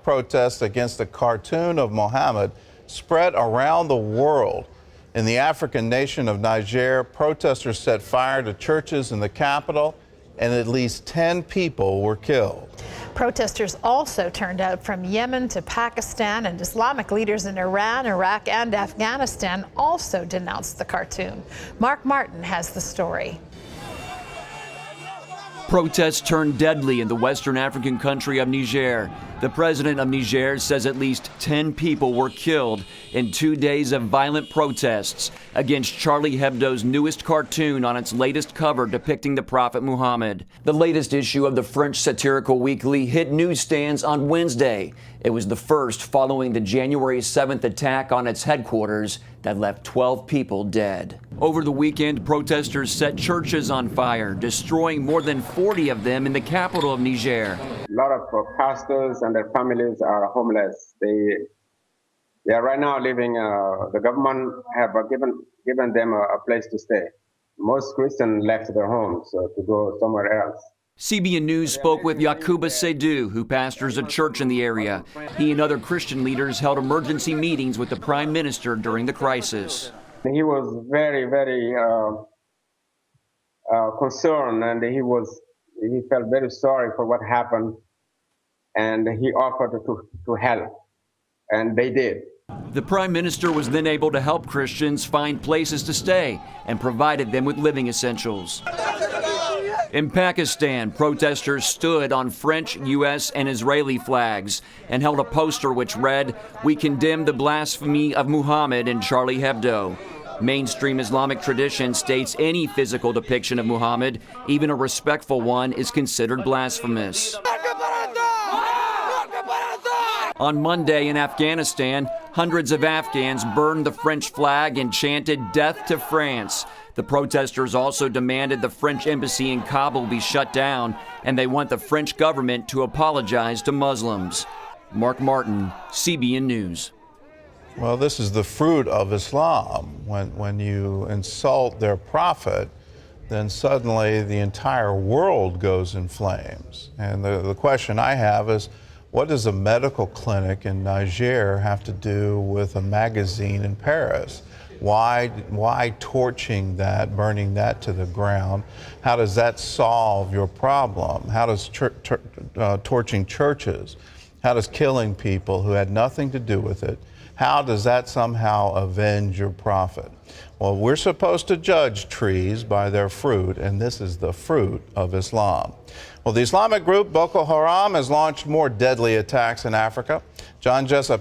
Protests against a cartoon of Muhammad spread around the world. In the African nation of Niger, protesters set fire to churches in the capital, and at least 10 people were killed. Protesters also turned out from Yemen to Pakistan, and Islamic leaders in Iran, Iraq, and Afghanistan also denounced the cartoon. Mark Martin has the story. Protests turned deadly in the western African country of Niger. The president of Niger says at least 10 people were killed in 2 days of violent protests against Charlie Hebdo's newest cartoon on its latest cover depicting the Prophet Muhammad. The latest issue of the French satirical weekly hit newsstands on Wednesday. It was the first following the January 7th attack on its headquarters that left 12 people dead. Over the weekend, protesters set churches on fire, destroying more than 40 of them in the capital of Niger. A lot of pastors and their families are homeless. They are right now living, the government have given them a place to stay. Most Christians left their homes to go somewhere else. CBN News spoke with Yakuba Seydou, who pastors a church in the area. He and other Christian leaders held emergency meetings with the prime minister during the crisis. He was very, very concerned, and he felt very sorry for what happened, and he offered to help, and they did. The prime minister was then able to help Christians find places to stay and provided them with living essentials. In Pakistan, protesters stood on French, U.S., and Israeli flags and held a poster which read, "We condemn the blasphemy of Muhammad and Charlie Hebdo." Mainstream Islamic tradition states any physical depiction of Muhammad, even a respectful one, is considered blasphemous. On Monday in Afghanistan, hundreds of Afghans burned the French flag and chanted "Death to France." The protesters also demanded the French embassy in Kabul be shut down, and they want the French government to apologize to Muslims. Mark Martin, CBN News. Well, this is the fruit of Islam. When you insult their prophet, then suddenly the entire world goes in flames. And the question I have is, what does a medical clinic in Niger have to do with a magazine in Paris? Why torching that, burning that to the ground? How does that solve your problem? How does torching churches, how does killing people who had nothing to do with it, how does that somehow avenge your prophet? Well, we're supposed to judge trees by their fruit, and this is the fruit of Islam. Well, the Islamic group Boko Haram has launched more deadly attacks in Africa. John Jessup